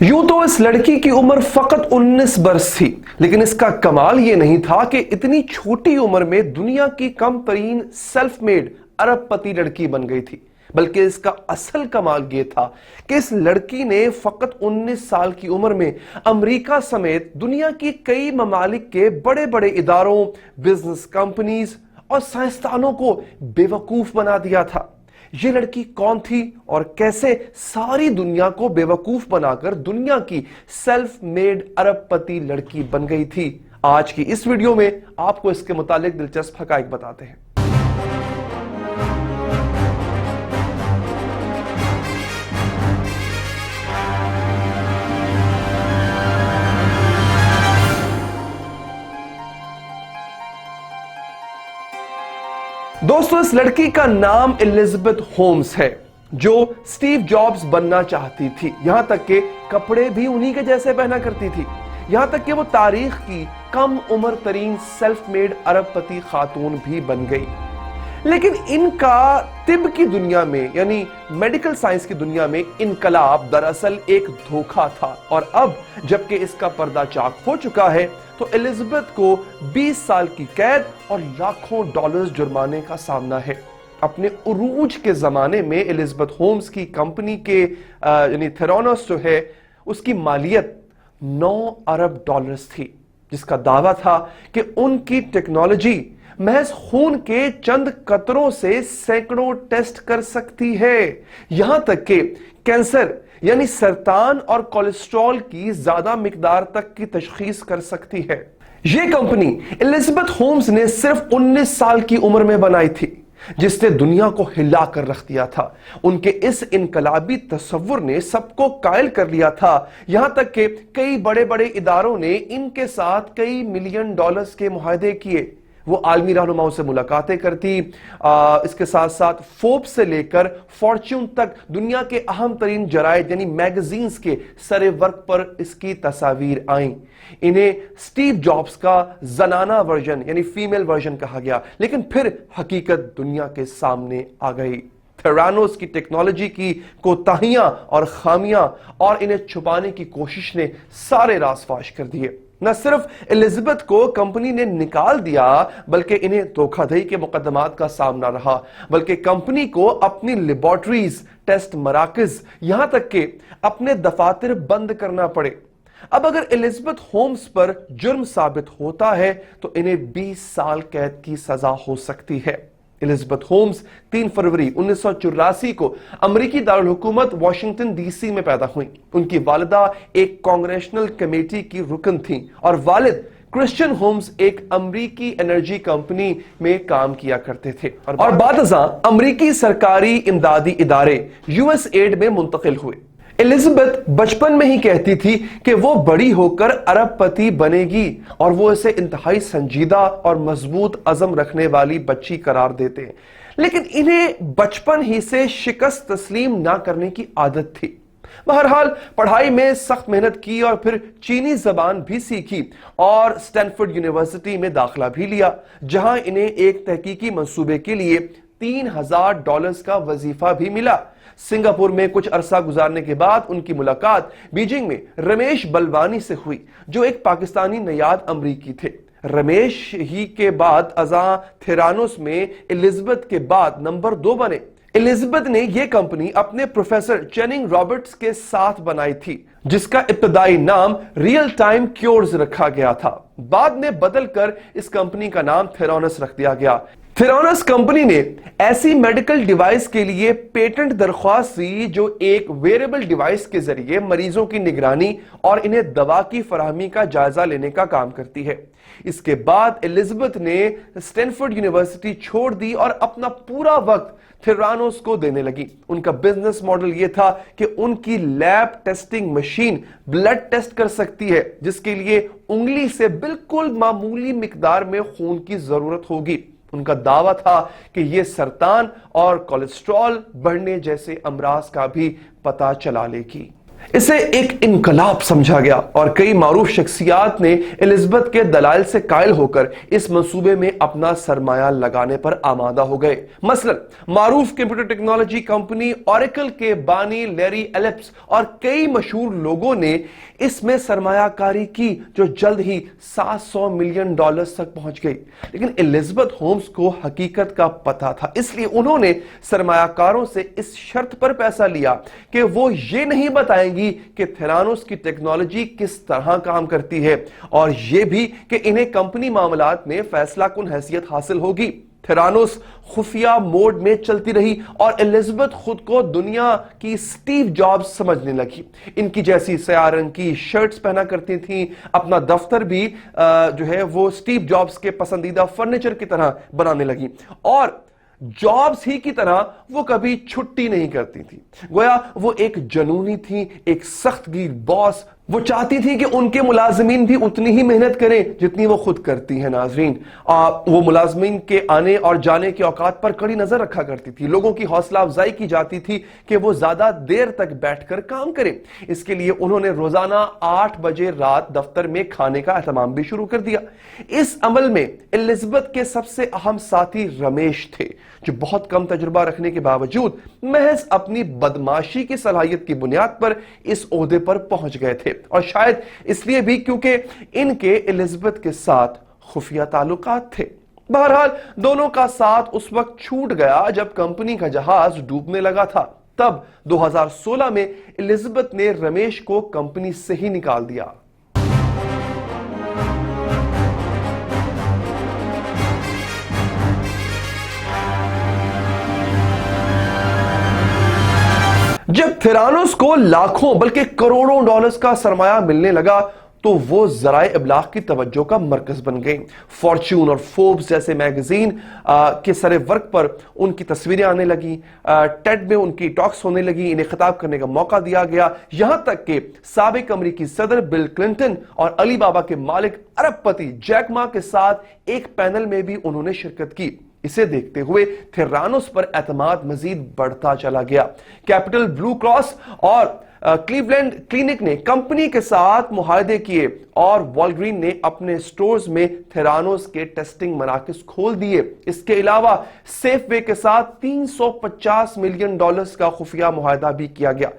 यूं तो इस लड़की की उम्र फकत 19 बरस थी, लेकिन इसका कमाल यह नहीं था कि इतनी छोटी उम्र में दुनिया की कम तरीन सेल्फ मेड अरबपति लड़की बन गई थी। बल्कि इसका असल कमाल यह था कि इस लड़की ने फकत 19 साल की उम्र में अमेरिका समेत दुनिया की कई ममालिक के बड़े बड़े इदारों, बिजनेस कंपनीज और साइंसदानों को बेवकूफ बना दिया था। ये लड़की कौन थी और कैसे सारी दुनिया को बेवकूफ बनाकर दुनिया की सेल्फ मेड अरबपति लड़की बन गई थी? आज की इस वीडियो में आपको इसके मुतालिक दिलचस्प हकाइक बताते हैं। दोस्तों, इस लड़की का नाम एलिजाबेथ होम्स है, जो स्टीव जॉब्स बनना चाहती थी। यहां तक के कपड़े भी उन्हीं के जैसे पहना करती थी। यहां तक कि वो तारीख की कम उम्र तरीन सेल्फ मेड अरबपति खातून भी बन गई। लेकिन इनका तिब की दुनिया में यानी मेडिकल साइंस की दुनिया में इनकलाब दरअसल एक धोखा था। और अब जबकि इसका पर्दा चाक हो चुका है तो एलिजाबेथ को 20 साल की कैद और लाखों डॉलर्स जुर्माने का सामना है। अपने उरूज के जमाने में एलिजाबेथ होम्स की कंपनी के यानी थेरानोस जो है उसकी मालियत 9 अरब डॉलर्स थी, जिसका दावा था कि उनकी टेक्नोलॉजी महज खून के चंद कतरों से सैकड़ों टेस्ट कर सकती है। यहां तक कि कैंसर यानी सरतान और कोलेस्ट्रॉल की ज्यादा मिकदार तक की तशखीस कर सकती है। यह कंपनी एलिजाबेथ होम्स ने सिर्फ 19 साल की उम्र में बनाई थी, जिसने दुनिया को हिला कर रख दिया था। उनके इस इनकलाबी तस्वुर ने सबको कायल कर लिया था। यहां तक कि कई बड़े बड़े इदारों ने इनके साथ कई मिलियन डॉलर्स के मुआहदे किए। वो आलमी रहनुमाओं से मुलाकातें करती, इसके साथ साथ फोर्ब्स से लेकर फॉर्च्यून तक दुनिया के अहम तरीन जराइद यानी मैगजीन्स के सरे वर्क पर इसकी तस्वीर आई। इन्हें स्टीव जॉब्स का जनाना वर्जन यानी फीमेल वर्जन कहा गया, लेकिन फिर हकीकत दुनिया के सामने आ गई। थेरानोस की टेक्नोलॉजी की कोताहियां और खामियां और इन्हें छुपाने की कोशिश ने सारे राज फाश कर दिए। न सिर्फ एलिजाबेथ को कंपनी ने निकाल दिया, बल्कि इन्हें धोखाधड़ी के मुकदमात का सामना रहा, बल्कि कंपनी को अपनी लेबोरेटरीज, टेस्ट मराकज, यहां तक कि अपने दफातर बंद करना पड़े। अब अगर एलिजाबेथ होम्स पर जुर्म साबित होता है तो इन्हें 20 साल कैद की सजा हो सकती है। एलिजाबेथ होम्स 3 फरवरी 1984 को अमेरिकी दारुल हुकूमत वाशिंगटन डीसी में पैदा हुई। उनकी वालिदा एक कांग्रेशनल कमेटी की रुकन थी और वालिद क्रिश्चियन होम्स एक अमेरिकी एनर्जी कंपनी में काम किया करते थे और बादशाह अमेरिकी सरकारी इमदादी इदारे यूएसएड में मुंतकिल हुए। एलिजाबेथ बचपन में ही कहती थी कि वो बड़ी होकर अरबपति बनेगी और वो इसे इंतहाई संजीदा और मजबूत अज़म रखने वाली बच्ची करार देते हैं। लेकिन इन्हें बचपन ही से शिकस्त तस्लीम ना करने की आदत थी। बहरहाल पढ़ाई में सख्त मेहनत की और फिर चीनी जबान भी सीखी और स्टैनफोर्ड यूनिवर्सिटी में दाखिला भी लिया, जहां इन्हें एक तहकीकी मंसूबे के लिए $3000 का वजीफा भी मिला। सिंगापुर में कुछ अरसा गुजारने के बाद उनकी मुलाकात बीजिंग में रमेश बलवानी से हुई, जो एक पाकिस्तानी नयाद अमरीकी थे। रमेश ही के बाद अज़ां थेरानोस में एलिजाबेथ के बाद नंबर 2 बने। एलिजाबेथ ने यह कंपनी अपने प्रोफेसर चेनिंग रॉबर्ट्स के साथ बनाई थी, जिसका इब्तदाई नाम रियल टाइम क्योर्स रखा गया था। बाद में बदलकर इस कंपनी का नाम थेरानोस रख दिया गया। थेरानोस कंपनी ने ऐसी मेडिकल डिवाइस के लिए पेटेंट दरख्वास्त दी जो एक वेरेबल डिवाइस के जरिए मरीजों की निगरानी और इन्हें दवा की फराहमी का जायजा लेने का काम करती है। इसके बाद एलिजाबेथ ने स्टैनफोर्ड यूनिवर्सिटी छोड़ दी और अपना पूरा वक्त थेरानोस को देने लगी। उनका बिजनेस मॉडल यह था कि उनकी lab testing machine blood test कर सकती है, जिसके लिए उंगली से बिल्कुल मामूली मिकदार में खून की जरूरत होगी। उनका दावा था कि यह सरतान और कोलेस्ट्रॉल बढ़ने जैसे अमराज का भी पता चला लेगी। इसे एक इनकलाब समझा गया और कई मारूफ शख्सियात ने एलिजाबेथ के दलाइल से कायल होकर इस मंसूबे में अपना सरमाया लगाने पर आमादा हो गए। मसलन मारूफ कंप्यूटर टेक्नोलॉजी कंपनी ओरेकल के बानी लैरी एलिप्स और कई मशहूर लोगों ने इसमें सरमायाकारी की जो जल्द ही $700 मिलियन तक पहुंच गई। लेकिन एलिजाबेथ होम्स को हकीकत का पता था, इसलिए उन्होंने सरमायाकारों से इस शर्त पर पैसा लिया कि वो ये नहीं बताएंगी कि थेरानोस की टेक्नोलॉजी किस तरह काम करती है और यह भी कि इन्हें कंपनी मामलात में फैसला कुन हैसियत हासिल होगी। थेरानोस खुफिया मोड में चलती रही और एलिजाबेथ खुद को दुनिया की स्टीव जॉब्स समझने लगी। इनकी जैसी स्याह रंग की शर्ट्स पहना करती थी, अपना दफ्तर भी जो है वो स्टीव जॉब्स के पसंदीदा फर्नीचर की तरह बनाने लगी और जॉब्स ही की तरह वो कभी छुट्टी नहीं करती थी। गोया वो एक जनूनी थी, एक सख्तगीर बॉस। वो चाहती थी कि उनके मुलाजमीन भी उतनी ही मेहनत करें जितनी वो खुद करती हैं। नाजरीन, वो मुलाजमीन के आने और जाने के औकात पर कड़ी नजर रखा करती थी। लोगों की हौसला अफजाई की जाती थी कि वो ज्यादा देर तक बैठकर काम करें। इसके लिए उन्होंने रोजाना 8 बजे रात दफ्तर में खाने का एहतमाम भी शुरू कर दिया। इस अमल में एलिजाबेथ के सबसे अहम साथी रमेश थे, जो बहुत कम तजुर्बा रखने के बावजूद महज अपनी बदमाशी की सलाहियत की बुनियाद पर इस ओहदे पर पहुंच गए थे और शायद इसलिए भी क्योंकि इनके एलिजाबेथ के साथ खुफिया ताल्लुकात थे। बहरहाल दोनों का साथ उस वक्त छूट गया जब कंपनी का जहाज डूबने लगा था। तब 2016 में एलिजाबेथ ने रमेश को कंपनी से ही निकाल दिया। जब थेरानोस को लाखों बल्कि करोड़ों डॉलर्स का सरमाया मिलने लगा तो वो ज़राए इब्लाग की तवज्जो का मरकज बन गई। फॉर्च्यून और फोर्ब्स जैसे मैगजीन के सरे वर्क पर उनकी तस्वीरें आने लगी, टेड में उनकी टॉक्स होने लगी, इन्हें खिताब करने का मौका दिया गया। यहां तक कि साबिक अमरीकी सदर बिल क्लिंटन और अली बाबा के मालिक अरबपति जैक मा के साथ एक पैनल में भी उन्होंने शिरकत की। इसे देखते हुए थेरानोस पर एतमाद मजीद बढ़ता चला गया। कैपिटल ब्लू क्रॉस और क्लीवलैंड क्लिनिक ने कंपनी के साथ मुआहदे किए और वॉलग्रीन ने अपने स्टोर्स में थेरानोस के टेस्टिंग मराकज खोल दिए। इसके अलावा सेफवे के साथ $350 मिलियन का खुफिया मुआहदा भी किया गया।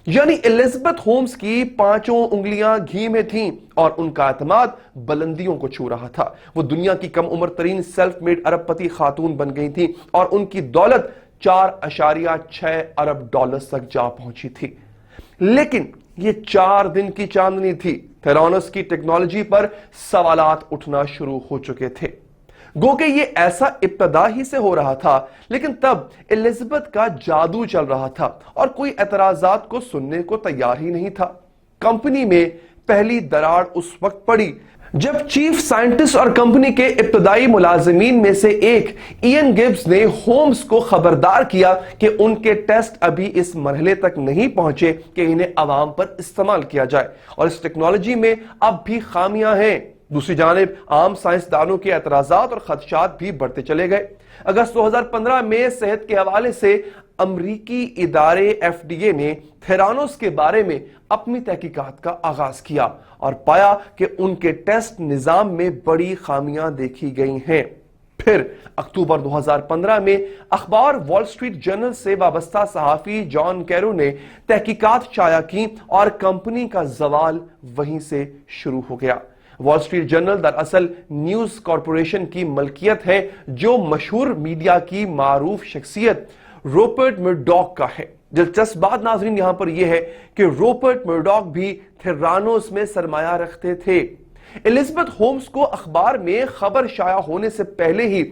यानी एलिजाबेथ होम्स की 5 उंगलियां घी में थीं और उनका एतमाद बुलंदियों को छू रहा था। वो दुनिया की कम उम्र तरीन सेल्फ मेड अरबपति खातून बन गई थी और उनकी दौलत $4.6 अरब तक जा पहुंची थी। लेकिन ये 4 दिन की चांदनी थी। थेरानोस की टेक्नोलॉजी पर सवालात उठना शुरू हो चुके थे। गो कि ये ऐसा इब्तदा ही से हो रहा था, लेकिन तब एलिजाबेथ का जादू चल रहा था और कोई एतराजात को सुनने को तैयार ही नहीं था। कंपनी में पहली दरार उस वक्त पड़ी जब चीफ साइंटिस्ट और कंपनी के इब्तदाई मुलाजिमीन में से एक इयन गिब्स ने होम्स को खबरदार किया कि उनके टेस्ट अभी इस मरहले तक नहीं पहुंचे कि इन्हें आवाम पर इस्तेमाल किया जाए और इस टेक्नोलॉजी में अब भी खामियां हैं। दूसरी जानिब आम साइंसदानों के एतराजात और खदशात भी बढ़ते चले गए। अगस्त 2015 में सेहत के हवाले से अमरीकी इदारे FDA ने थेरानोस के बारे में अपनी तहकीकात का आगाज किया और पाया कि उनके टेस्ट निजाम में बड़ी खामियां देखी गई हैं। फिर अक्टूबर 2015 में अखबार वॉल स्ट्रीट जर्नल से वाबस्ता सहाफी जॉन कैरो ने तहकीकात शाया की और कंपनी का जवाल वहीं से शुरू हो गया। वॉल स्ट्रीट जर्नल दरअसल न्यूज कॉरपोरेशन की मलकियत है, जो मशहूर मीडिया की मारूफ शख्सियत रूपर्ट मर्डॉक का है। दिलचस्प बात नाजरीन यहां पर यह है कि रूपर्ट मर्डॉक भी थेरानोस में सरमाया रखते थे। एलिजाबेथ होम्स को अखबार में खबर शाया होने से पहले ही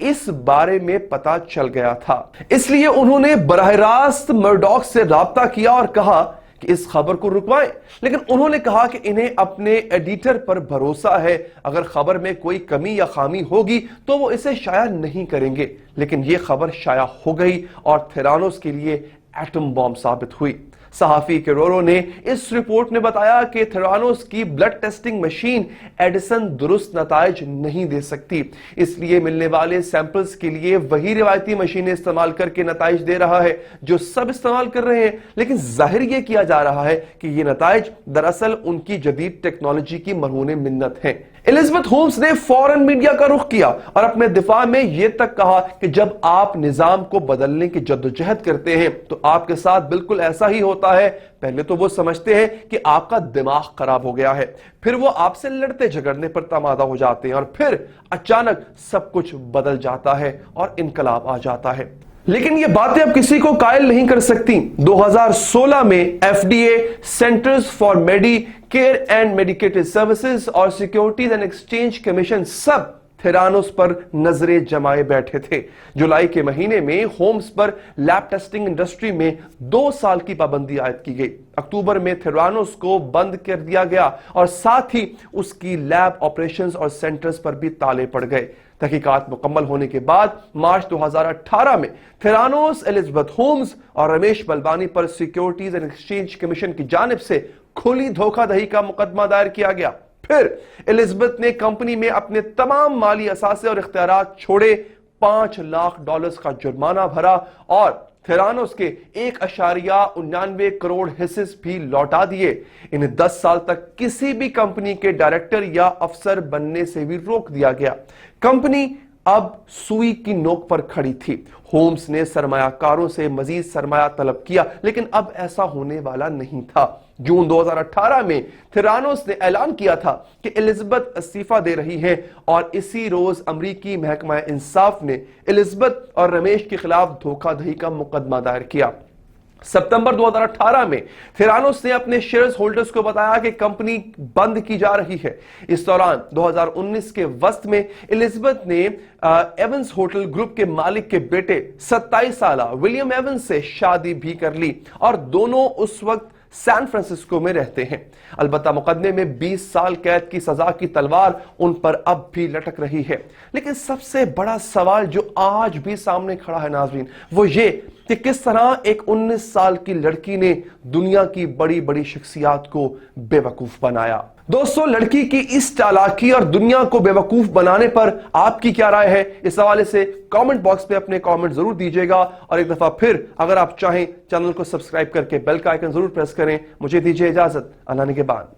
इस बारे में पता चल गया था, इसलिए उन्होंने बराह रास्त मर्डॉक से राब्ता किया और कहा कि इस खबर को रुकवाएं। लेकिन उन्होंने कहा कि इन्हें अपने एडिटर पर भरोसा है, अगर खबर में कोई कमी या खामी होगी तो वो इसे शाया नहीं करेंगे। लेकिन यह खबर शाया हो गई और थेरानोस के लिए एटम बॉम्ब साबित हुई। सहाफी केरोरो ने इस रिपोर्ट में बताया कि थेरानोस की ब्लड टेस्टिंग मशीन एडिसन दुरुस्त नताइज नहीं दे सकती, इसलिए मिलने वाले सैंपल्स के लिए वही रिवायती मशीनें इस्तेमाल करके नताइज दे रहा है जो सब इस्तेमाल कर रहे हैं। लेकिन जाहिर यह किया जा रहा है कि ये नताइज दरअसल उनकी जदीद टेक्नोलॉजी की मरहून मिन्नत है। एलिजाबेथ होम्स ने फौरन मीडिया का रुख किया और अपने दिफा में यह तक कहा कि जब आप निजाम को बदलने की जद्दोजहद करते हैं तो आपके साथ बिल्कुल ऐसा ही होता है। पहले तो वो समझते हैं कि आपका दिमाग खराब हो गया है, फिर वो आपसे लड़ते झगड़ने पर तमादा हो जाते हैं और फिर अचानक सब कुछ बदल जाता है और इनकलाब आ जाता है। लेकिन ये बातें अब किसी को कायल नहीं कर सकती। 2016 में FDA, centres for Medicare and medicated services और सिक्योरिटीज एंड एक्सचेंज कमीशन सब थेरानोस पर नजरें जमाए बैठे थे। जुलाई के महीने में होम्स पर लैब टेस्टिंग इंडस्ट्री में 2 साल की पाबंदी आयद की गई। अक्टूबर में थेरानोस को बंद कर दिया गया और साथ ही उसकी लैब ऑपरेशंस और सेंटर्स पर भी ताले पड़ गए। तहकीकात मुकम्मल होने के बाद मार्च 2018 में थेरानोस, एलिजाबेथ होम्स और रमेश बलवानी पर सिक्योरिटीज एंड एक्सचेंज कमीशन की जानिब से खुली धोखाधड़ी का मुकदमा दायर किया गया। फिर एलिजाबेथ ने कंपनी में अपने तमाम माली असासे और इख्तियारात छोड़े, $5 लाख का जुर्माना भरा और थेरानोस के 1.99 करोड़ हिस्से भी लौटा दिए। इन्हें 10 साल तक किसी भी कंपनी के डायरेक्टर या अफसर बनने से भी रोक दिया गया। कंपनी अब सुई की नोक पर खड़ी थी। होम्स ने सरमायाकारों से मजीद सरमाया तलब किया, लेकिन अब ऐसा होने वाला नहीं था। जून 2018 में थेरानोस ने ऐलान किया था कि एलिजाबेथ इस्तीफा दे रही है और इसी रोज अमरीकी महकमा इंसाफ ने एलिजाबेथ और रमेश के खिलाफ धोखाधड़ी का मुकदमा दायर किया। सितंबर 2018 में थेरानोस ने अपने शेयर्स होल्डर्स को बताया कि कंपनी बंद की जा रही है। इस दौरान 2019 के वस्त में एलिजाबेथ ने एवंस होटल ग्रुप के मालिक के बेटे 27 साल विलियम एवंस से शादी भी कर ली और दोनों उस वक्त सैन फ्रांसिस्को में रहते हैं। अलबत्ता मुकदमे में 20 साल कैद की सजा की तलवार उन पर अब भी लटक रही है। लेकिन सबसे बड़ा सवाल जो आज भी सामने खड़ा है नाज़रीन, वो ये कि किस तरह एक 19 साल की लड़की ने दुनिया की बड़ी बड़ी शख्सियात को बेवकूफ बनाया। दोस्तों, लड़की की इस चालाकी और दुनिया को बेवकूफ बनाने पर आपकी क्या राय है? इस हवाले से कमेंट बॉक्स में अपने कमेंट जरूर दीजिएगा और एक दफा फिर अगर आप चाहें चैनल को सब्सक्राइब करके बेल का आइकन जरूर प्रेस करें। मुझे दीजिए इजाजत, अल्लाह ने के बाद।